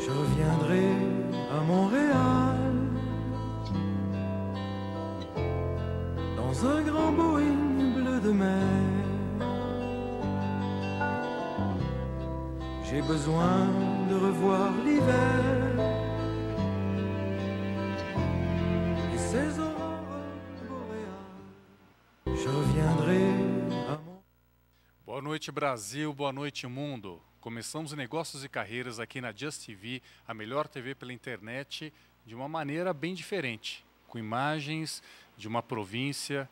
Je reviendrai à Montréal dans un grand Boeing bleu de mer. J'ai besoin de revoir l'hiver et ses aurores boréales. Je reviendrai à Montréal. Boa noite, Brasil. Boa noite, mundo. Começamos Negócios e Carreiras aqui na Just TV, a melhor TV pela internet, de uma maneira bem diferente, com imagens de uma província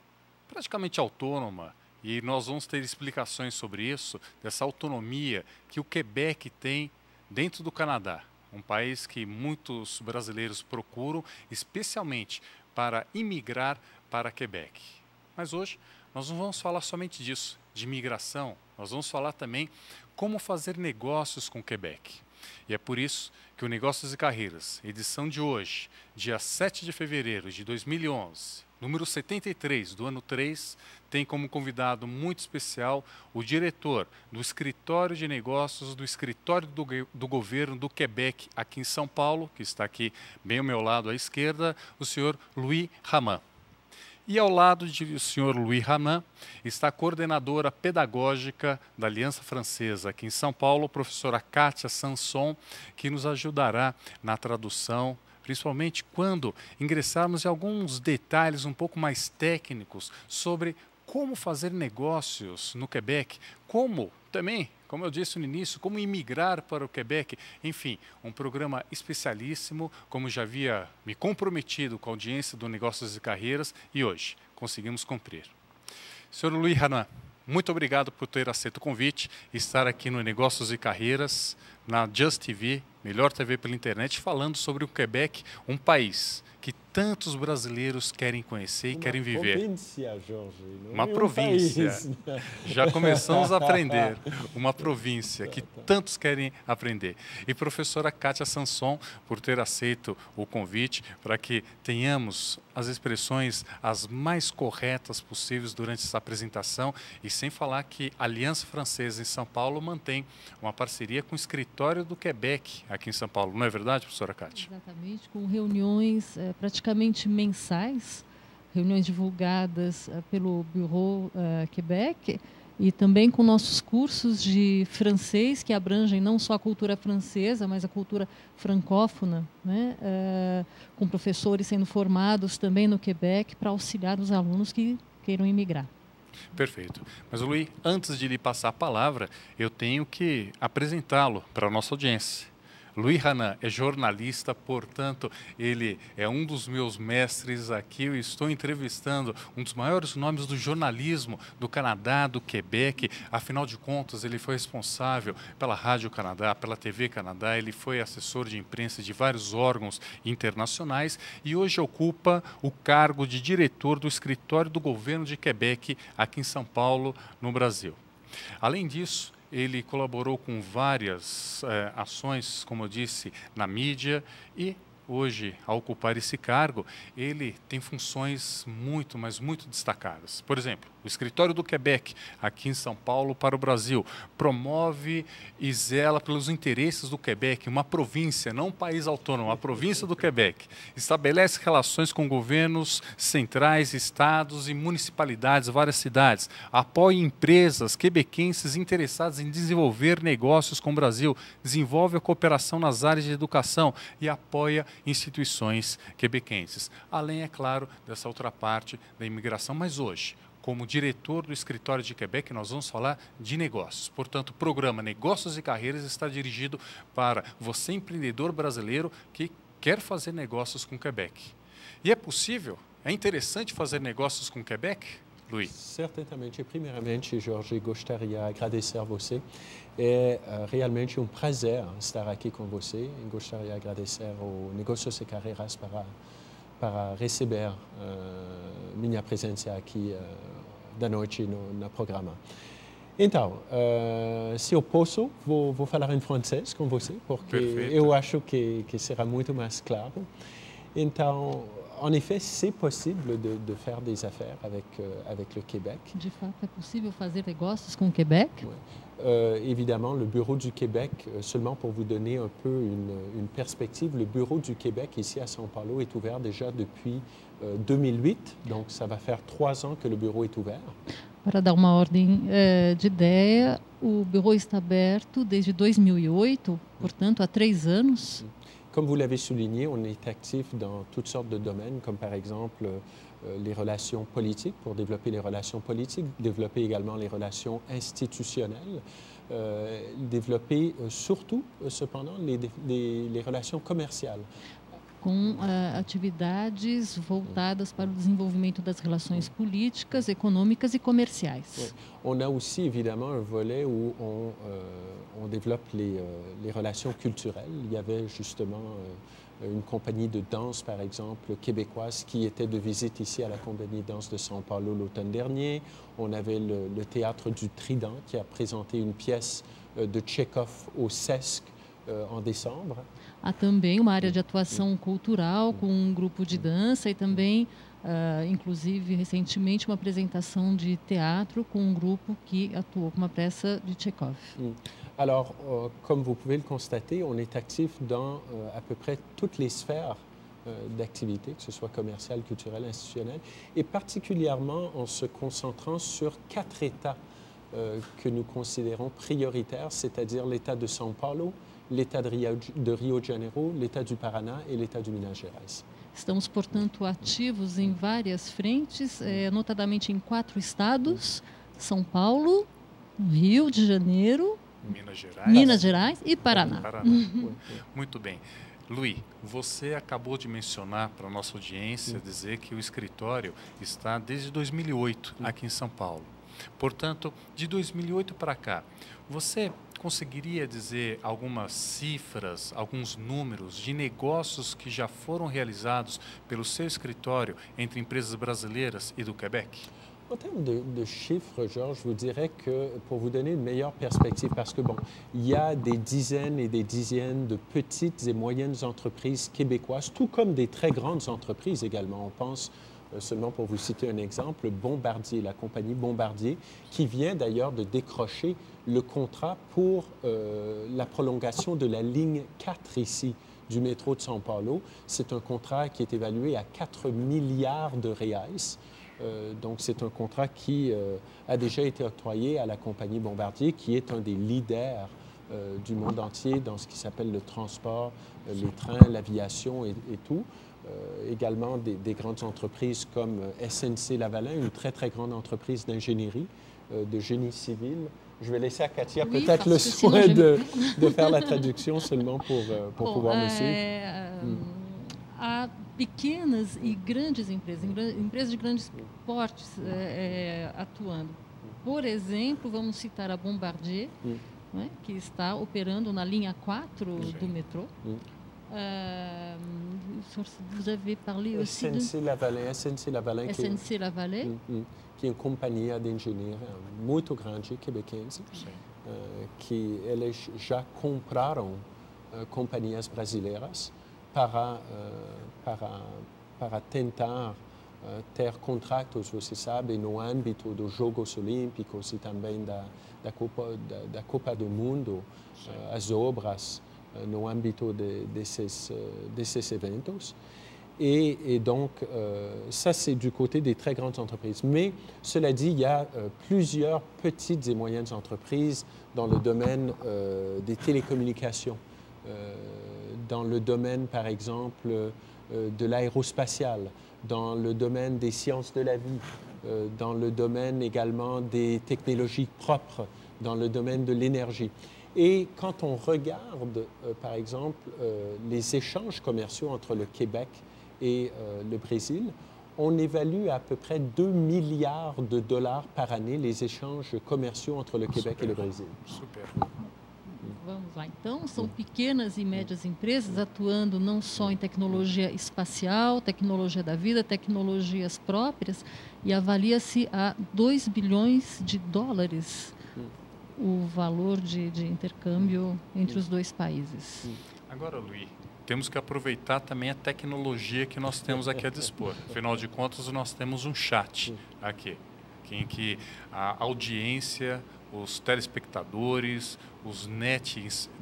praticamente autônoma. E nós vamos ter explicações sobre isso, dessa autonomia que o Quebec tem dentro do Canadá. Um país que muitos brasileiros procuram, especialmente para imigrar para Quebec. Mas hoje nós não vamos falar somente disso, de imigração, nós vamos falar também como fazer negócios com Quebec. E é por isso que o Negócios e Carreiras, edição de hoje, dia 7 de fevereiro de 2011, número 73 do ano 3, tem como convidado muito especial o diretor do Escritório de Negócios do Escritório do Governo do Quebec, aqui em São Paulo, que está aqui bem ao meu lado à esquerda, o senhor Louis Ramand. E ao lado do senhor Louis Ramand está a coordenadora pedagógica da Aliança Francesa aqui em São Paulo, a professora Kátia Sanson, que nos ajudará na tradução, principalmente quando ingressarmos em alguns detalhes um pouco mais técnicos sobre como fazer negócios no Quebec, como também, como eu disse no início, como imigrar para o Quebec. Enfim, um programa especialíssimo, como já havia me comprometido com a audiência do Negócios e Carreiras, e hoje conseguimos cumprir. Senhor Louis Ramand, muito obrigado por ter aceito o convite e estar aqui no Negócios e Carreiras, na Just TV, melhor TV pela internet, falando sobre o Quebec, um país que tantos brasileiros querem conhecer e querem viver. Uma província, Jorge. Uma província. Já começamos a aprender. Uma província que tantos querem aprender. E professora Kátia Sanson, por ter aceito o convite para que tenhamos as expressões as mais corretas possíveis durante essa apresentação, e sem falar que a Aliança Francesa em São Paulo mantém uma parceria com o Escritório do Quebec aqui em São Paulo. Não é verdade, professora Kátia? Exatamente, com reuniões praticamente mensais, reuniões divulgadas pelo Bureau Quebec, e também com nossos cursos de francês, que abrangem não só a cultura francesa, mas a cultura francófona, né? Com professores sendo formados também no Quebec para auxiliar os alunos que queiram imigrar. Perfeito. Mas, Louis, antes de lhe passar a palavra, eu tenho que apresentá-lo para a nossa audiência. Louis Ramand é jornalista, portanto, ele é um dos meus mestres aqui. Eu estou entrevistando um dos maiores nomes do jornalismo do Canadá, do Quebec. Afinal de contas, ele foi responsável pela Rádio Canadá, pela TV Canadá, ele foi assessor de imprensa de vários órgãos internacionais e hoje ocupa o cargo de diretor do Escritório do Governo de Quebec, aqui em São Paulo, no Brasil. Além disso, ele colaborou com várias ações, como eu disse, na mídia, e hoje, ao ocupar esse cargo, ele tem funções muito, mas muito destacadas. Por exemplo, o Escritório do Quebec, aqui em São Paulo, para o Brasil, promove e zela pelos interesses do Quebec, uma província, não um país autônomo, a província do Quebec. Estabelece relações com governos centrais, estados e municipalidades, várias cidades. Apoia empresas quebequenses interessadas em desenvolver negócios com o Brasil. Desenvolve a cooperação nas áreas de educação e apoia instituições quebequenses. Além, é claro, dessa outra parte da imigração. Mas hoje, como diretor do Escritório de Quebec, nós vamos falar de negócios. Portanto, o programa Negócios e Carreiras está dirigido para você, empreendedor brasileiro, que quer fazer negócios com Quebec. E é possível? É interessante fazer negócios com Quebec, Louis? Certamente. Primeiramente, Jorge, gostaria de agradecer a você. É realmente um prazer estar aqui com você. Gostaria de agradecer ao Negócios e Carreiras para receber minha presença aqui da noite no programa. Então, se eu posso, vou falar em francês com você, porque Perfeito. eu acho que será muito mais claro. Então, En effet, c'est possible de faire des affaires avec le Québec. De fato, é possível fazer negócios com o Quebec? Évidemment, le Bureau du Québec, seulement pour vous donner un peu une perspective, le Bureau du Québec ici à São Paulo est ouvert déjà depuis 2008, donc ça va faire 3 ans que le bureau est ouvert. Para dar uma ordem de ideia, o Bureau está aberto desde 2008, portanto, há 3 anos. Comme vous l'avez souligné, on est actif dans toutes sortes de domaines, comme par exemple les relations politiques, pour développer les relations politiques, développer également les relations institutionnelles, développer surtout, cependant, les relations commerciales. Com atividades voltadas para o desenvolvimento das relações políticas, econômicas e comerciais. Oui. On a aussi évidemment un volet où on développe les relations culturelles. Il y avait justement une compagnie de danse, par exemple, québécoise, qui était de visite ici à la compagnie de danse de São Paulo l'automne dernier. On avait le théâtre du Trident qui a présenté une pièce de Tchekhov au CESC en décembre. Há também uma área de atuação cultural com um grupo de dança e também, inclusive, recentemente, uma apresentação de teatro com um grupo que atuou com uma peça de Tchekhov. Alors, comme vous pouvez le constater, on est actif dans à peu près toutes les sphères d'activité, que ce soit commerciale, culturelle, institutionnelle, et particulièrement en se concentrant sur 4 États que nous considérons prioritaires, c'est-à-dire l'État de São Paulo, l'État de Rio de Janeiro, l'État du Paraná et l'État du Minas Gerais. Estamos, portanto, ativos em várias frentes, notadamente em 4 estados, São Paulo, Rio de Janeiro, Minas Gerais e Paraná. Muito bem. Luiz, você acabou de mencionar para a nossa audiência, dizer que o escritório está desde 2008 aqui em São Paulo. Portanto, de 2008 para cá, você conseguiria dizer algumas cifras, alguns números de negócios que já foram realizados pelo seu escritório entre empresas brasileiras et du Québec? En termes de chiffres, Georges, je vous dirais que pour vous donner une meilleure perspective, parce que bon, il y a des dizaines et des dizaines de petites et moyennes entreprises québécoises, tout comme des très grandes entreprises également. On pense, seulement pour vous citer un exemple, Bombardier, la compagnie Bombardier, qui vient d'ailleurs de décrocher le contrat pour la prolongation de la ligne 4 ici du métro de São Paulo. C'est un contrat qui est évalué à 4 milliards de reais. Donc c'est un contrat qui a déjà été octroyé à la compagnie Bombardier, qui est un des leaders du monde entier dans ce qui s'appelle le transport, les trains, l'aviation et tout. Également des grandes entreprises comme SNC Lavalin, une très très grande entreprise d'ingénierie, de génie civil. Je vais laisser à Katia peut-être le soin de faire la traduction seulement pour pouvoir me suivre. Há pequenas e grandes empresas, empresas de grandes portes atuando. Por exemplo, vamos citar a Bombardier, né, que está operando na linha 4 do metrô. Vous avez parlé aussi SNC Lavalin. SNC Lavalin. Que é uma companhia de engenharia muito grande, quebequense, que eles já compraram companhias brasileiras para tentar ter contratos, você sabe, no âmbito dos Jogos Olímpicos e também da Copa do Mundo, as obras no âmbito desses eventos. Et donc, ça, c'est du côté des très grandes entreprises. Mais, cela dit, il y a plusieurs petites et moyennes entreprises dans le domaine des télécommunications, dans le domaine, par exemple, de l'aérospatial, dans le domaine des sciences de la vie, dans le domaine également des technologies propres, dans le domaine de l'énergie. Et quand on regarde, par exemple, les échanges commerciaux entre le Québec et le Brésil, on évalue à peu près 2 milliards de dollars par année les échanges commerciaux entre le Québec et le Brésil. Super. Vamos lá, então, são pequenas e médias empresas atuando não só em tecnologia espacial, tecnologia da vida, tecnologias próprias, e avalia-se a 2 bilhões de dólares o valor de intercâmbio entre os dois países. Agora, Luiz, temos que aproveitar também a tecnologia que nós temos aqui a dispor. Afinal de contas, nós temos um chat aqui, em que a audiência, os telespectadores, os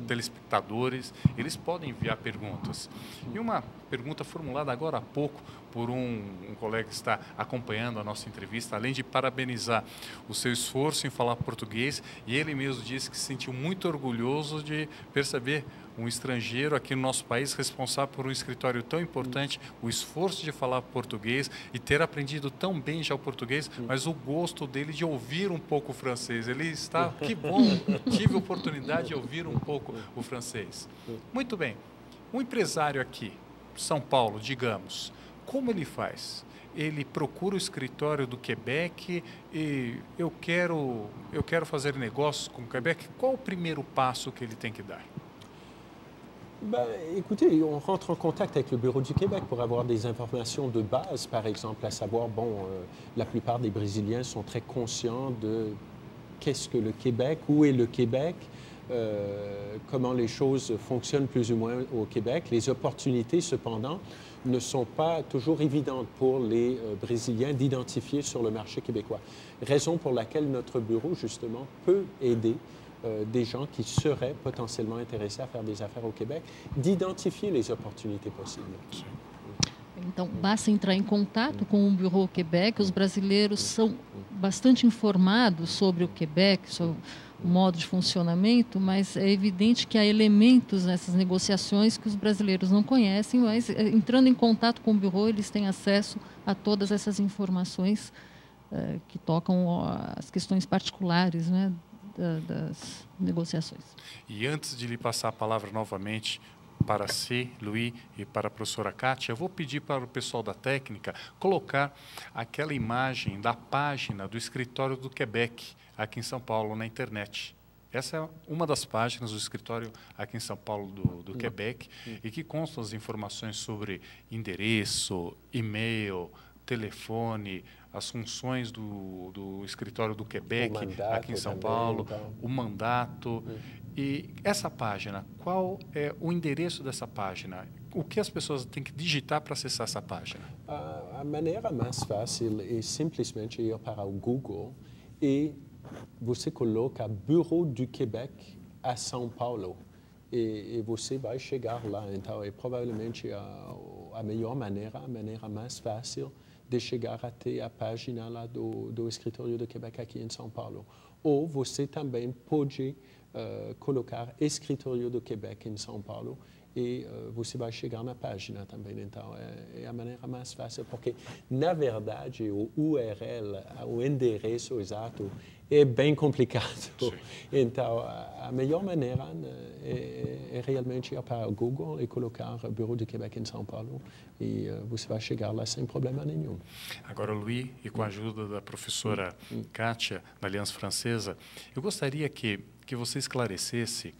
telespectadores, eles podem enviar perguntas. E uma pergunta formulada agora há pouco por um colega que está acompanhando a nossa entrevista, além de parabenizar o seu esforço em falar português, e ele mesmo disse que se sentiu muito orgulhoso de perceber um estrangeiro aqui no nosso país responsável por um escritório tão importante, o esforço de falar português e ter aprendido tão bem já o português, mas o gosto dele de ouvir um pouco o francês. Ele está, que bom, tive a oportunidade de ouvir um pouco o francês. Muito bem, um empresário aqui, São Paulo, digamos, como ele faz? Ele procura o escritório do Quebec e eu quero fazer negócios com o Quebec. Qual o primeiro passo que ele tem que dar? Écoutez, on rentre en contact avec le Bureau du Québec pour avoir des informations de base, par exemple, à savoir, la plupart des Brésiliens sont très conscients de qu'est-ce que le Québec, où est le Québec, comment les choses fonctionnent plus ou moins au Québec. Les opportunités, cependant, ne sont pas toujours évidentes pour les Brésiliens d'identifier sur le marché québécois. Raison pour laquelle notre bureau, justement, peut aider des gens qui seraient potentiellement intéressés à faire des affaires au Québec, d'identifier les opportunités possibles. Então, basta entrar em contato com o Bureau Quebec. Os brasileiros são bastante informados sobre o Quebec, sobre o modo de funcionamento, mas é evidente que há elementos nessas negociações que os brasileiros não conhecem, mas entrando em contato com o Bureau, eles têm acesso a todas essas informações que tocam as questões particulares, né, das negociações. E antes de lhe passar a palavra novamente para si, Luiz, e para a professora Kátia, eu vou pedir para o pessoal da técnica colocar aquela imagem da página do escritório do Quebec, aqui em São Paulo, na internet. Essa é uma das páginas do escritório aqui em São Paulo do Quebec e que constam as informações sobre endereço, e-mail, telefone, as funções do escritório do Quebec aqui em São Paulo, o mandato. E essa página, qual é o endereço dessa página? O que as pessoas têm que digitar para acessar essa página? A maneira mais fácil é simplesmente ir para o Google e você coloca Bureau du Québec a São Paulo e você vai chegar lá. Então, é provavelmente a melhor maneira, a maneira mais fácil de chegar até a página lá do escritório do Quebec aqui em São Paulo. Ou você também pode colocar escritório do Quebec em São Paulo e você vai chegar na página também. Então, é a maneira mais fácil, porque, na verdade, o URL, o endereço exato, é bem complicado. Sim. Então, a melhor maneira é realmente ir para o Google e colocar Bureau do Québec em São Paulo e você vai chegar lá sem problema nenhum. Agora, Luiz, e com a ajuda da professora Kátia, da Aliança Francesa, eu gostaria que você esclarecesse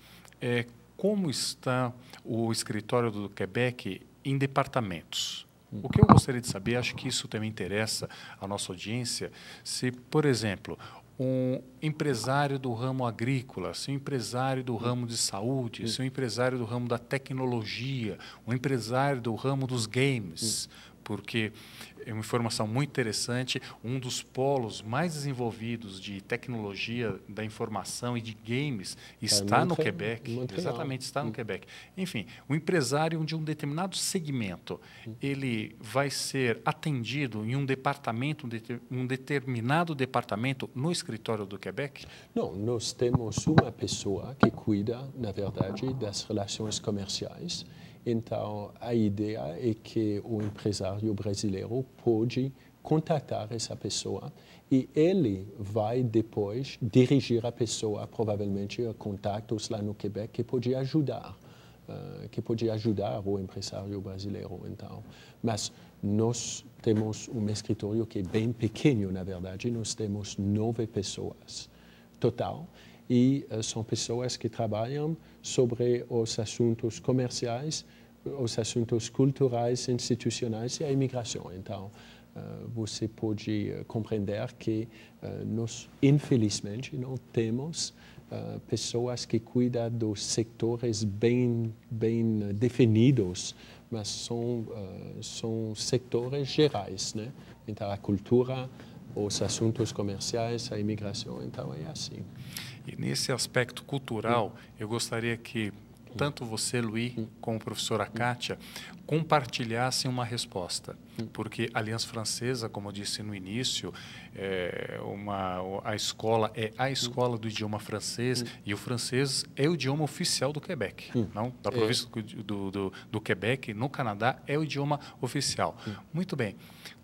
como está o escritório do Quebec em departamentos. O que eu gostaria de saber, acho que isso também interessa à nossa audiência, se, por exemplo, um empresário do ramo agrícola, se um empresário do ramo de saúde, se um empresário do ramo da tecnologia, um empresário do ramo dos games, porque é uma informação muito interessante, um dos polos mais desenvolvidos de tecnologia da informação e de games está no Quebec, exatamente, está no Quebec. Enfim, o empresário de um determinado segmento, ele vai ser atendido em um departamento, um determinado departamento no escritório do Quebec? Não, nós temos uma pessoa que cuida, na verdade, das relações comerciais. Então, a ideia é que o empresário brasileiro pode contactar essa pessoa e ele vai depois dirigir a pessoa, provavelmente, a contatos lá no Quebec que pode ajudar o empresário brasileiro. Então, mas nós temos um escritório que é bem pequeno, na verdade. Nós temos 9 pessoas total. E são pessoas que trabalham sobre os assuntos comerciais, os assuntos culturais, institucionais e a imigração. Então, você pode compreender que nós, infelizmente, não temos pessoas que cuidam dos setores bem definidos, mas são setores gerais, né? Então, a cultura, os assuntos comerciais, a imigração, então é assim. E nesse aspecto cultural, eu gostaria que tanto você, Luiz, como a professora Kátia, compartilhassem uma resposta. Porque a Aliança Francesa, como eu disse no início, a escola é a escola do idioma francês e o francês é o idioma oficial do Quebec. Não? Da província do Quebec, no Canadá, é o idioma oficial. Muito bem.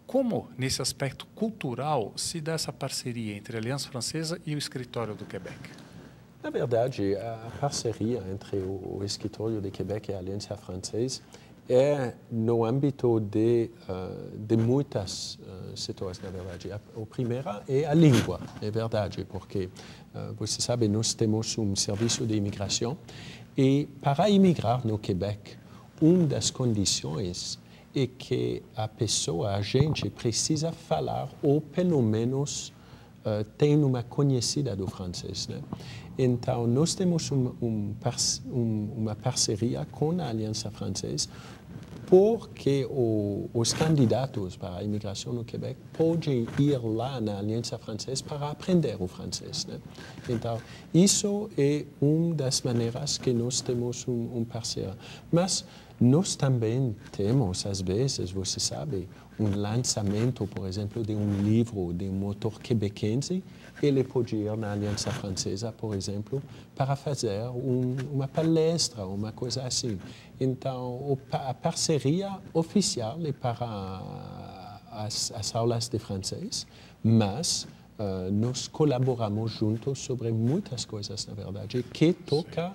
Como, nesse aspecto cultural, se dá essa parceria entre a Aliança Francesa e o Escritório do Quebec? Na verdade, a parceria entre o Escritório de Quebec e a Aliança Francesa é no âmbito de muitos setores, na verdade. O primeiro é a língua, é verdade, porque, você sabe, nós temos um serviço de imigração e para imigrar no Quebec, uma das condições é que a gente precisa falar ou pelo menos tem uma conhecida do francês, né? Então, nós temos uma parceria com a Aliança Francesa porque os candidatos para a imigração no Quebec podem ir lá na Aliança Francesa para aprender o francês, né? Então, isso é uma das maneiras que nós temos um parceiro. Mas nós também temos, às vezes, você sabe, um lançamento, por exemplo, de um livro de um autor quebequense. Ele pode ir na Aliança Francesa, por exemplo, para fazer uma palestra, uma coisa assim. Então, a parceria oficial é para as aulas de francês, mas nós colaboramos juntos sobre muitas coisas, na verdade, que toca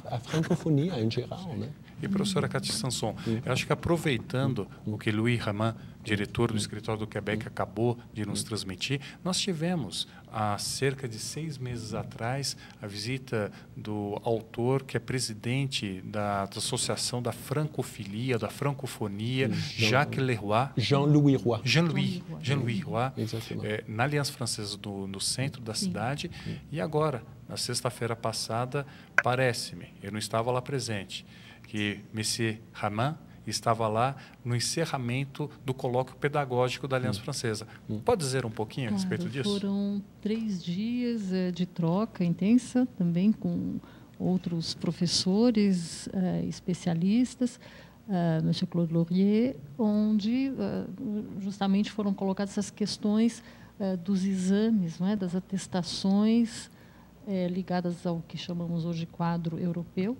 a francofonia em geral, né? E, professora Kátia Sanson, eu acho que aproveitando o que Louis Ramand, diretor do Escritório do Quebec, acabou de nos transmitir, nós tivemos, há cerca de 6 meses atrás, a visita do autor, que é presidente da Associação da Francofilia, da Francofonia, Jacques Leroy. Jean-Louis Roy. Jean-Louis Roy, na Aliança Francesa no centro da cidade. E agora, na sexta-feira passada, parece-me, eu não estava lá presente, que Monsieur Ramand estava lá no encerramento do colóquio pedagógico da Aliança Francesa. Pode dizer um pouquinho a respeito disso? Foram 3 dias de troca intensa, também com outros professores, especialistas, Monsieur Claude Laurier, onde justamente foram colocadas essas questões dos exames, não é, das atestações ligadas ao que chamamos hoje de quadro europeu,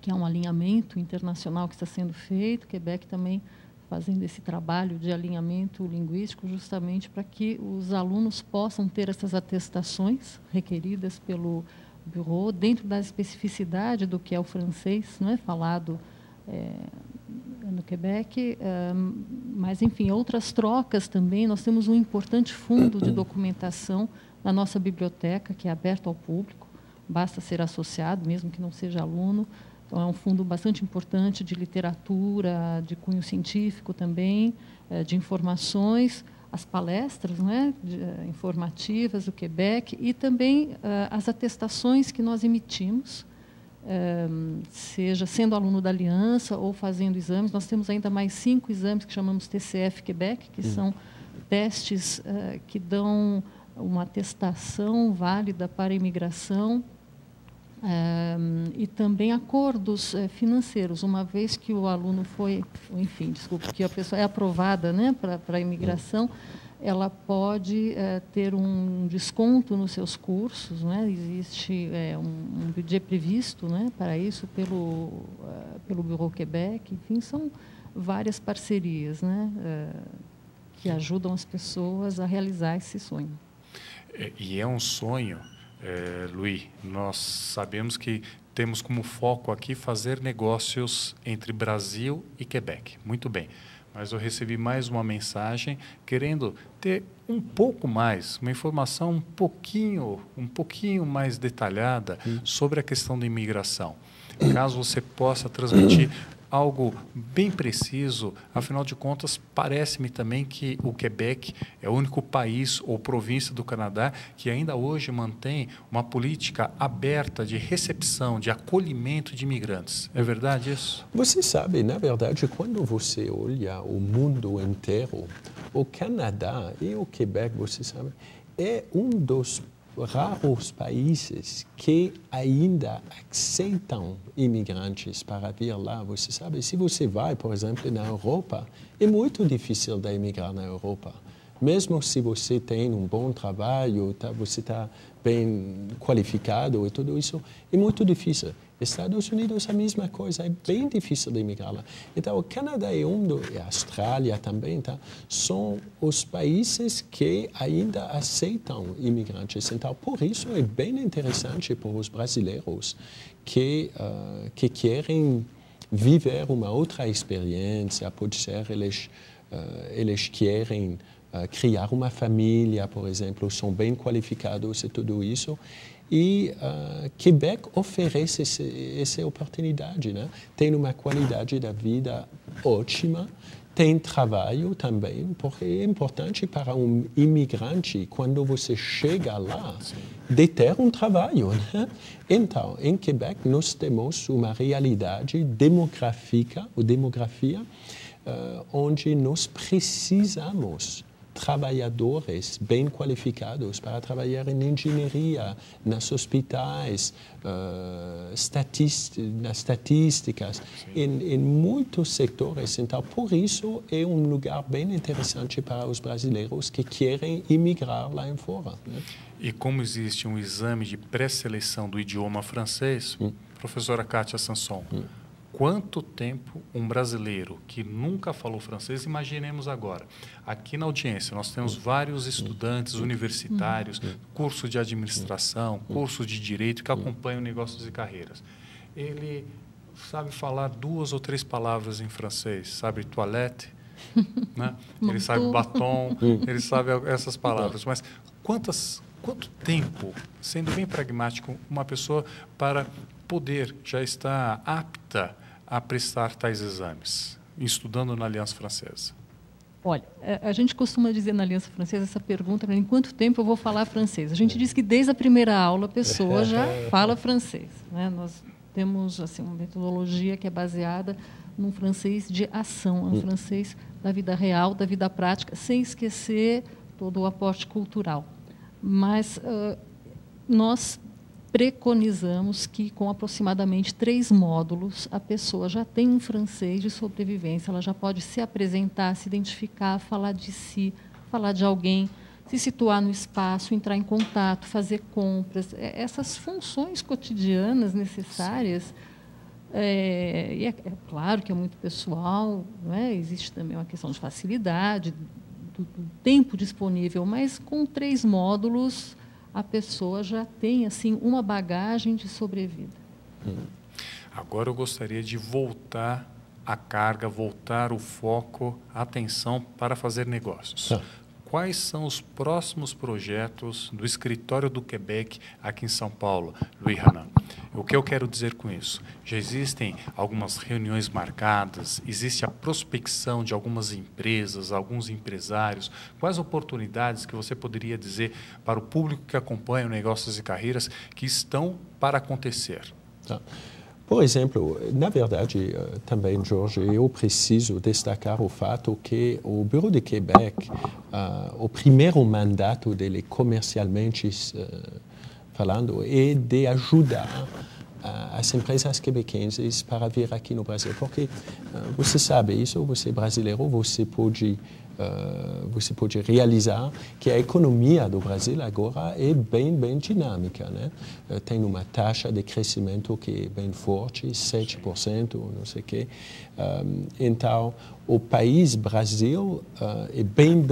que é um alinhamento internacional que está sendo feito, Quebec também fazendo esse trabalho de alinhamento linguístico, justamente para que os alunos possam ter essas atestações requeridas pelo Bureau, dentro da especificidade do que é o francês, não é, falado no Quebec, mas, enfim, outras trocas também. Nós temos um importante fundo de documentação na nossa biblioteca, que é aberto ao público, basta ser associado, mesmo que não seja aluno. Então, é um fundo bastante importante de literatura, de cunho científico também, de informações, as palestras, né, informativas do Quebec e também as atestações que nós emitimos, seja sendo aluno da Aliança ou fazendo exames. Nós temos ainda mais 5 exames que chamamos TCF Quebec, que são testes que dão uma atestação válida para a imigração. E também acordos financeiros, uma vez que o aluno que a pessoa é aprovada, né, para a imigração, ela pode ter um desconto nos seus cursos, né? Existe um budget previsto, né, para isso pelo Bureau Quebec. Enfim, são várias parcerias, né, que ajudam as pessoas a realizar esse sonho. E é um sonho, Luiz, nós sabemos que temos como foco aqui fazer negócios entre Brasil e Quebec. Muito bem. Mas eu recebi mais uma mensagem querendo ter um pouco mais, uma informação um pouquinho mais detalhada sobre a questão da imigração. Caso você possa transmitir algo bem preciso. Afinal de contas, parece-me também que o Quebec é o único país ou província do Canadá que ainda hoje mantém uma política aberta de recepção, de acolhimento de imigrantes. É verdade isso? Você sabe, na verdade, quando você olha o mundo inteiro, o Canadá e o Quebec, você sabe, é um dos raros países que ainda aceitam imigrantes para vir lá. Você sabe, se você vai, por exemplo, na Europa, é muito difícil de emigrar na Europa. Mesmo se você tem um bom trabalho, você está bem qualificado e tudo isso, é muito difícil. Estados Unidos a mesma coisa, é bem difícil de emigrar lá. Então, o Canadá e a Austrália também, tá? São os países que ainda aceitam imigrantes. Então, por isso é bem interessante para os brasileiros que querem viver uma outra experiência. Pode ser eles querem criar uma família, por exemplo, são bem qualificados e tudo isso. E Quebec oferece essa oportunidade, né? Tem uma qualidade da vida ótima, tem trabalho também, porque é importante para um imigrante, quando você chega lá, de ter um trabalho, né? Então, em Quebec, nós temos uma realidade demográfica, onde nós precisamos trabalhadores bem qualificados para trabalhar em engenharia, nos hospitais, nas estatísticas, em muitos setores. Então, por isso, é um lugar bem interessante para os brasileiros que querem imigrar lá em fora, né? E como existe um exame de pré-seleção do idioma francês, professora Kátia Sanson, quanto tempo um brasileiro que nunca falou francês, imaginemos agora, aqui na audiência nós temos vários estudantes universitários, curso de administração, curso de direito que acompanham negócios e carreiras. Ele sabe falar 2 ou 3 palavras em francês, sabe toilette, né? Ele sabe batom, ele sabe essas palavras, mas quanto tempo, sendo bem pragmático, uma pessoa para poder já estar apta a prestar tais exames, estudando na Aliança Francesa? Olha, a gente costuma dizer na Aliança Francesa essa pergunta, em quanto tempo eu vou falar francês? A gente diz que desde a primeira aula a pessoa já fala francês, né? Nós temos assim, uma metodologia que é baseada num francês de ação, um francês da vida real, da vida prática, sem esquecer todo o aporte cultural. Mas nós preconizamos que, com aproximadamente 3 módulos, a pessoa já tem um francês de sobrevivência, ela já pode se apresentar, se identificar, falar de si, falar de alguém, se situar no espaço, entrar em contato, fazer compras, essas funções cotidianas necessárias. E é claro que é muito pessoal, não é? Existe também uma questão de facilidade, do tempo disponível, mas com 3 módulos a pessoa já tem assim uma bagagem de sobrevida. Agora eu gostaria de voltar a carga, voltar o foco, a atenção para fazer negócios. Quais são os próximos projetos do Escritório do Quebec aqui em São Paulo, Louis Renan? O que eu quero dizer com isso? Já existem algumas reuniões marcadas, existe a prospecção de algumas empresas, alguns empresários. Quais oportunidades que você poderia dizer para o público que acompanha o Negócios e Carreiras que estão para acontecer? Por exemplo, na verdade, também, Jorge, eu preciso destacar o fato que o Bureau de Quebec, o primeiro mandato dele, comercialmente falando, é de ajudar as empresas quebequenses para vir aqui no Brasil. Porque você sabe isso, você é brasileiro, você pode realizar que a economia do Brasil agora é bem dinâmica, né? Tem uma taxa de crescimento que é bem forte, 7%, não sei o quê. Então, o país Brasil é bem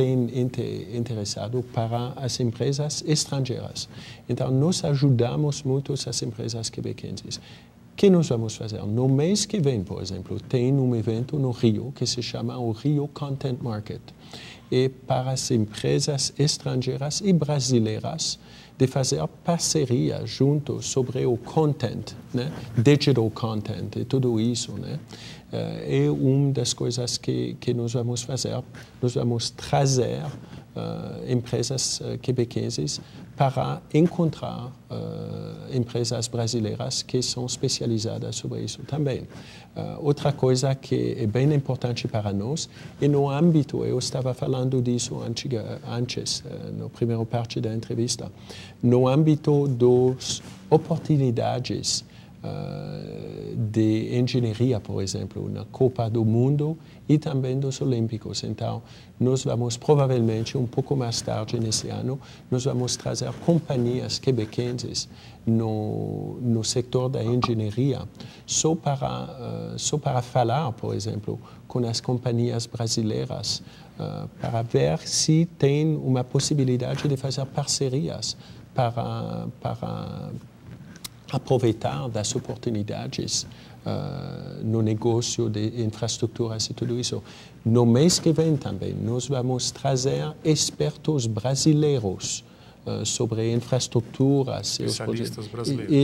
interessado para as empresas estrangeiras. Então, nós ajudamos muito as empresas quebequenses. O que nós vamos fazer? No mês que vem, por exemplo, tem um evento no Rio que se chama o Rio Content Market. E para as empresas estrangeiras e brasileiras de fazer parceria juntos sobre o content, né? Digital content e tudo isso, né? É uma das coisas que nós vamos fazer. Nós vamos trazer empresas quebequenses para encontrar empresas brasileiras que são especializadas sobre isso também. Outra coisa que é bem importante para nós é no âmbito, eu estava falando disso antes, na primeira parte da entrevista, no âmbito das oportunidades de engenharia, por exemplo, na Copa do Mundo e também dos Olímpicos. Então, nós vamos provavelmente, um pouco mais tarde nesse ano, nós vamos trazer companhias quebequenses no setor da engenharia, só para falar, por exemplo, com as companhias brasileiras, para ver se tem uma possibilidade de fazer parcerias para aproveitar das oportunidades no negócio de infraestruturas e tudo isso. No mês que vem também, nós vamos trazer expertos brasileiros sobre infraestruturas. Especialistas brasileiros.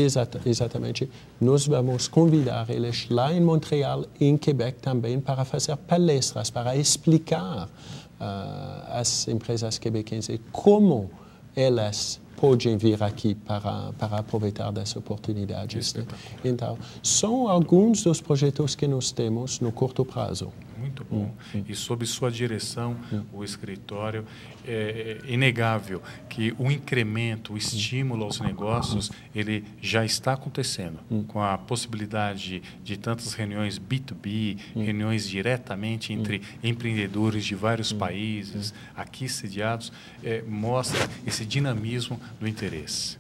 Exatamente. Nós vamos convidar eles lá em Montreal e em Quebec também para fazer palestras, para explicar às empresas quebequenses como elas podem vir aqui para aproveitar das oportunidades. Né? Então, são alguns dos projetos que nós temos no curto prazo. Muito bom. E sob sua direção, o escritório, é inegável que o incremento, o estímulo aos negócios, ele já está acontecendo, com a possibilidade de tantas reuniões B2B, reuniões diretamente entre empreendedores de vários países, aqui sediados, mostra esse dinamismo do interesse.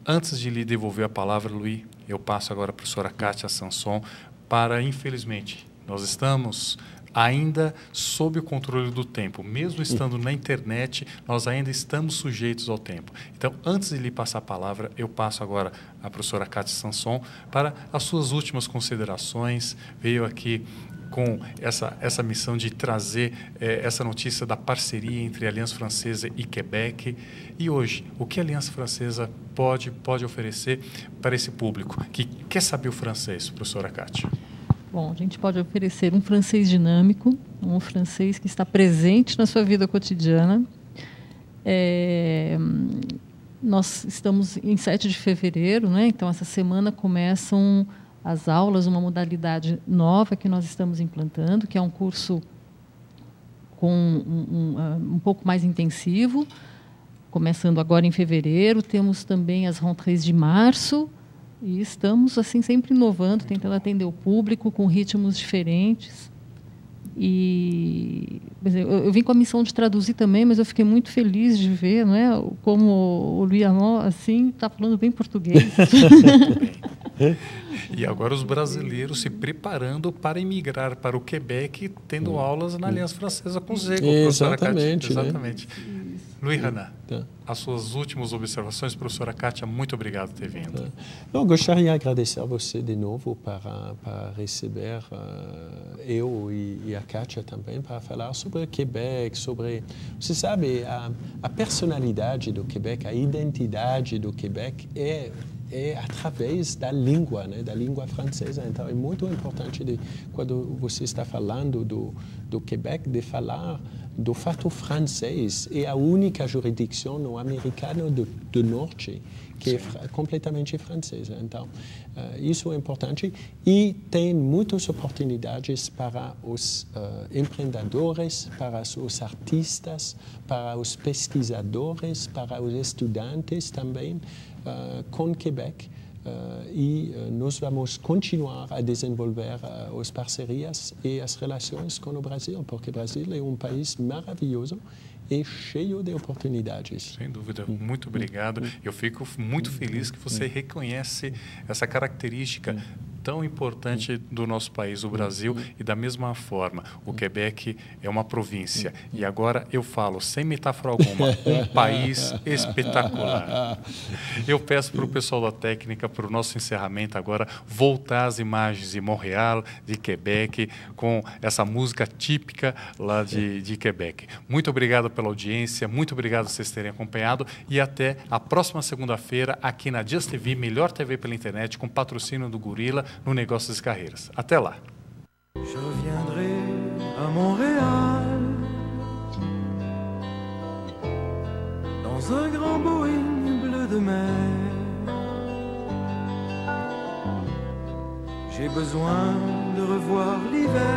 Antes de lhe devolver a palavra, Luiz, eu passo agora para a professora Kátia Sanson para, infelizmente, nós estamos ainda sob o controle do tempo. Mesmo estando na internet, nós ainda estamos sujeitos ao tempo. Então, antes de lhe passar a palavra, eu passo agora à professora Kátia Sanson para as suas últimas considerações. Veio aqui com essa missão de trazer essa notícia da parceria entre a Aliança Francesa e Quebec. E hoje, o que a Aliança Francesa pode oferecer para esse público que quer saber o francês, professora Kátia? Bom, a gente pode oferecer um francês dinâmico, um francês que está presente na sua vida cotidiana. Nós estamos em 7 de fevereiro, né? Então, essa semana começam as aulas, uma modalidade nova que nós estamos implantando, que é um curso com um pouco mais intensivo, começando agora em fevereiro. Temos também as rentrées de março, e estamos assim sempre inovando, tentando atender o público com ritmos diferentes. E eu vim com a missão de traduzir também, mas eu fiquei muito feliz de ver, não é, como o Luiz Armand assim está falando bem português. E agora os brasileiros se preparando para emigrar para o Quebec, tendo aulas na Aliança Francesa com Zego. Exatamente. Exatamente. Luiz Renan, as suas últimas observações, professora Kátia, muito obrigado por ter vindo. Eu gostaria de agradecer a você de novo para receber eu e a Kátia também para falar sobre o Quebec, sobre, você sabe, a personalidade do Quebec, a identidade do Quebec é através da língua, né, da língua francesa. Então, é muito importante, quando você está falando do Quebec, de falar do fato francês. É a única jurisdição no americano do norte que é completamente francesa. Então, isso é importante. E tem muitas oportunidades para os empreendedores, para os artistas, para os pesquisadores, para os estudantes também, com Quebec. E nós vamos continuar a desenvolver as parcerias e as relações com o Brasil, porque o Brasil é um país maravilhoso e cheio de oportunidades. Sem dúvida. Muito obrigado. Eu fico muito feliz que você reconhece essa característica tão importante do nosso país, o Brasil, e da mesma forma, o Quebec é uma província. E agora eu falo, sem metáfora alguma, um país espetacular. Eu peço para o pessoal da técnica, para o nosso encerramento agora, voltar às imagens de Montreal, de Quebec, com essa música típica lá de Quebec. Muito obrigado pela audiência, muito obrigado por vocês terem acompanhado e até a próxima segunda-feira aqui na Just TV, melhor TV pela internet, com patrocínio do Gorila no Negócios e Carreiras. Até lá! Je viendrai à Montréal dans un grand Boeing bleu de mer. J'ai besoin de revoir l'hiver